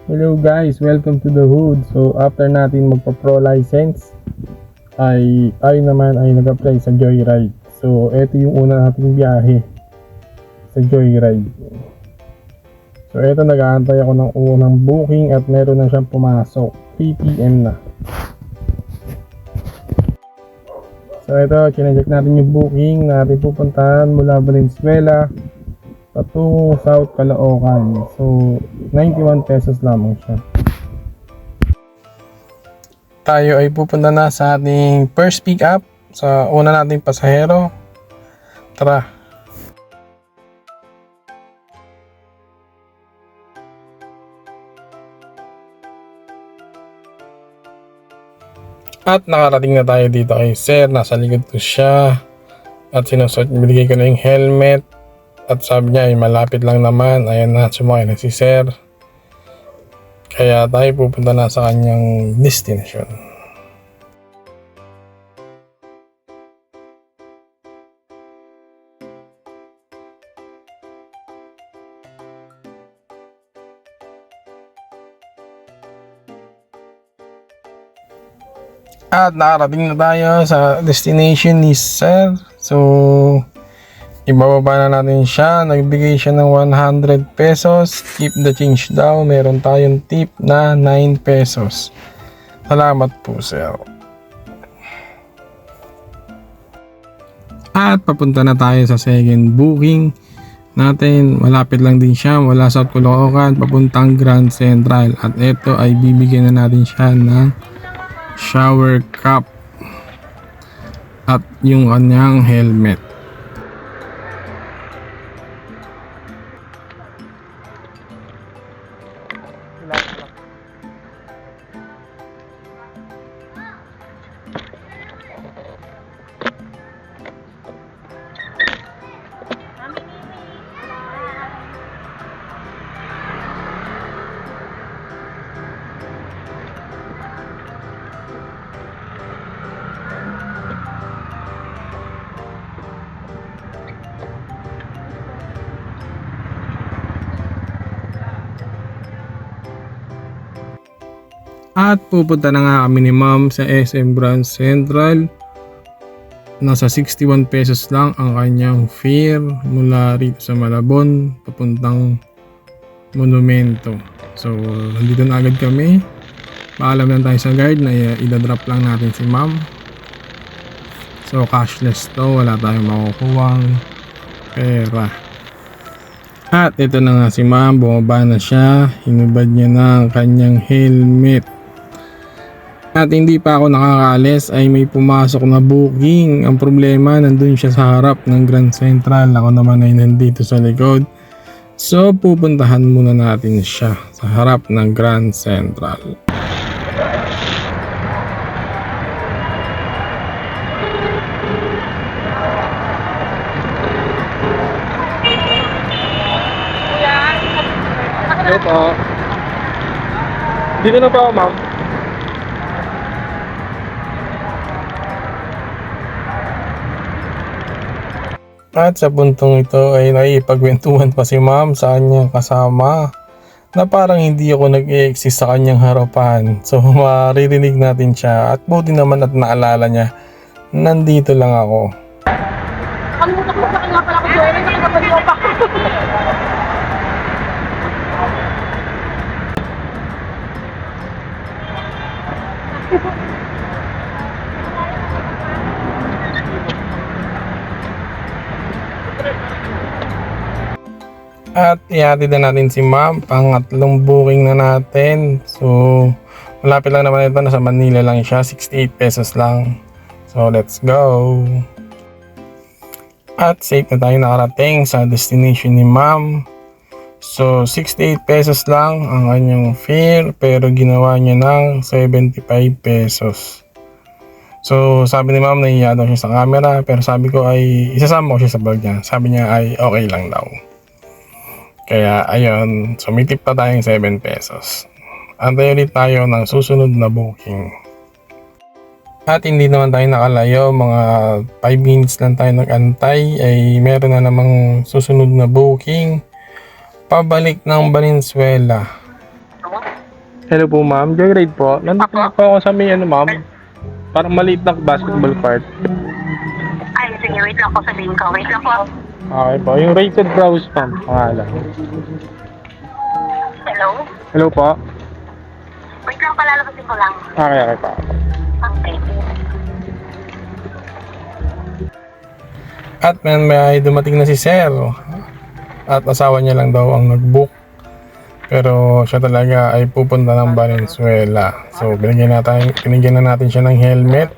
Hello guys, welcome to the hood. So after natin magpa-pro license ay tayo naman ay nag-apply sa Joyride. So ito yung una nating biyahe sa Joyride. So ito, nag-aantay ako ng unang booking at meron na siyang pumasok. 3 PM na. So ito, chinecheck natin yung booking natin pupuntahan mula Valenzuela patungo South Caloocan. So 91 pesos lamang siya. Tayo ay pupunta na sa ating first pick up sa una nating pasahero. Tara. At nakarating na tayo dito kay Sir. Nasa likod ko siya. At binigay ko na yung helmet. At sabi niya ay malapit lang naman. Ayan na, sumakay na si Sir. Kaya tayo pupunta na sa kanyang destination. At nakarating na tayo sa destination ni Sir. So ibababa na natin siya. Nagbigay siya ng 100 pesos. Keep the change daw. Meron tayong tip na 9 pesos. Salamat po, sir. At papunta na tayo sa second booking natin. Malapit lang din siya. Wala sa Caloocan, papuntang Grand Central. At ito ay bibigyan na natin siya ng shower cap at yung kanyang helmet. At pupunta na nga kami ni ma'am sa SM Grand Central. Nasa 61 pesos lang ang kanyang fare mula rito sa Malabon papuntang Monumento. So nandito na agad kami. Paalam lang tayo sa guard na idadrop lang natin si ma'am. So cashless to, wala tayong makukuhang pera. At ito na nga si ma'am, bumaba na siya. Hinubad niya na ang kanyang helmet. At hindi pa ako nakakaalis ay may pumasok na booking. Ang problema, nandun siya sa harap ng Grand Central. Ako naman ay nandito sa likod. So pupuntahan muna natin siya sa harap ng Grand Central. Ito. Dito na pa ako, ma'am. At sa puntong ito ay naipagkwentuhan pa si ma'am sa kanyang kasama na parang hindi ako nag-e-exist sa kanyang harapan. So maririnig natin siya at buti naman at naalala niya, nandito lang ako. Kalimutan ko sa kanya pala ko doon, nakakapagyo pa. At ihatid na natin si ma'am, pangatlong booking na natin. So malapit lang naman ito, nasa Manila lang siya, 68 pesos lang. So let's go. At safe na tayo nakarating sa destination ni ma'am. So 68 pesos lang ang kanyang fare, pero ginawa niya ng 75 pesos. So sabi ni ma'am, nahihiya daw siya sa camera, pero sabi ko ay isasama ko siya sa vlog niya. Sabi niya ay okay lang daw. Kaya ayun, sumitip pa tayong 7 pesos. Antay ulit tayo ng susunod na booking. At hindi naman tayo nakalayo, mga 5 minutes lang tayo nag-antay ay meron na namang susunod na booking pabalik ng Valenzuela. Hello po ma'am, Joyride po. Nandito Apo. po ako sa may ano ma'am, parang maliit na basketball court. Ay, sige, wait lang po sabihin ko. Wait lang po. Okay po, yung Rated Browse ma'am, pangalan. Hello? Hello po. Wait lang, palalabasin ko lang. Okay po. Okay. At may dumating na si Sir. At asawa niya lang daw ang nag-book. Pero siya talaga ay pupunta ng Valenzuela. So binigyan na natin siya ng helmet.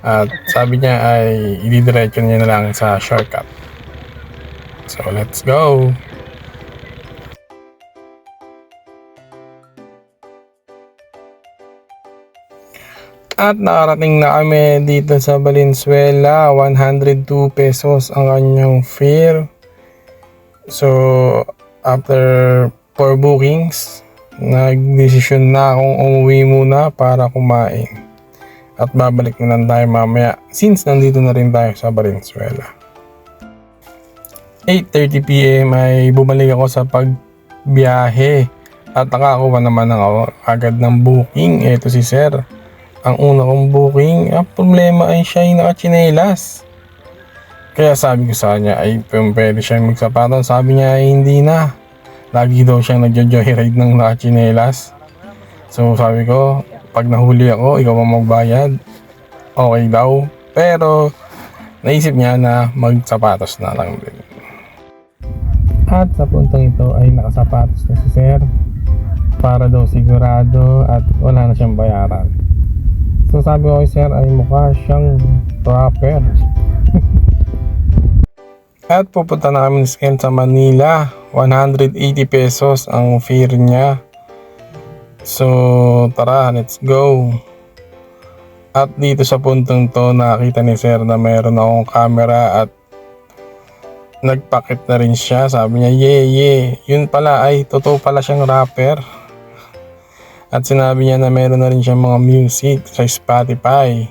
At sabi niya ay ididiretso niya na lang sa shortcut. So let's go! At nakarating na kami dito sa Valenzuela. 102 pesos ang kanyang fare. So after 4 bookings, nagdesisyon na akong umuwi muna para kumain. At babalik na lang tayo mamaya since nandito na rin tayo sa Valenzuela. 8:30 PM ay bumalik ako sa pagbiyahe at nakakuha naman ako agad ng booking. Ito si Sir. Ang una kong booking, ang problema ay siya ay nakachinelas. Kaya sabi ko sa kanya ay pwede siyang magsapatos. Sabi niya ay hindi na. Lagi daw siyang nagjo-joyride ng nakachinelas. So sabi ko, pag nahuli ako, ikaw ang magbayad. Okay daw. Pero naisip niya na magsapatos na lang din. At sa puntong ito ay nakasapatos na si Sir. Para daw sigurado at wala na siyang bayaran. So sabi ko kay Sir ay mukha siyang rapper. At pupunta na kami sa Manila. 180 pesos ang fare niya. So tara, let's go. At dito sa puntong to nakita ni Sir na mayroon akong camera at nagpakit na rin siya. Sabi niya yun pala ay totoo pala siyang rapper. At sinabi niya na meron na rin siyang mga music sa Spotify.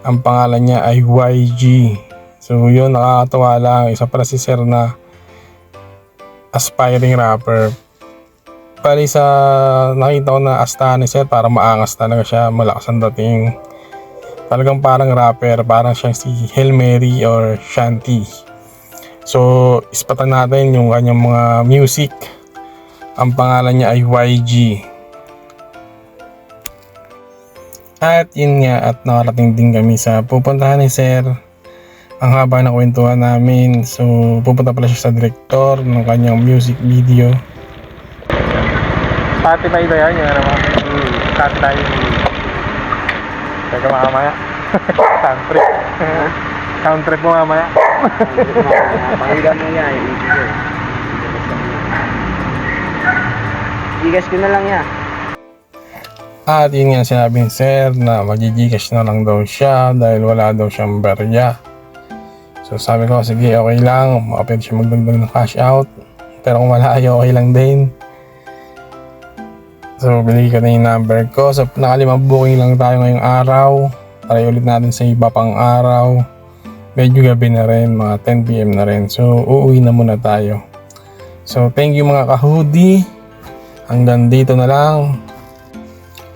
Ang pangalan niya ay YG. So yun, nakakatawa lang. Isa pala si Sir na aspiring rapper. Pali sa nakita ko na astahan ni Sir, para maangas talaga siya, malakas ang dating. Talagang parang rapper, parang siyang si Hail Mary or Shanty. So ispatan natin yung kanyang mga music. Ang pangalan niya ay YG. At yun nga, at nakarating din kami sa pupuntahan ni Sir. Ang haba ng kwentuhan namin. So pupunta pala siya sa director ng kanyang music video. Spotify ba yan? Yung ano mo? Spotify. Teka mamaya. Sound trip. Sound trip mo mamaya. Pakinggan mo yan. Igas ko na lang yan. At yun nga sinabi ni Sir na mag-Gcash na lang daw siya dahil wala daw siyang barya. So sabi ko, sige, okay lang. Pwede siya magdagdag ng cash out. Pero kung wala ay okay lang din. So binigay ko na yung number ko. So nakalimang booking lang tayo ngayong araw. Try ulit natin sa iba pang araw. Medyo gabi na rin, mga 10 PM na rin. So uuwi na muna tayo. So thank you mga ka-hoodie. Hanggang dito na lang.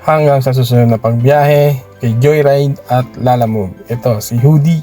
Hanggang sa susunod na pagbiyahe kay Joyride at Lalamove. Ito si Hoodie.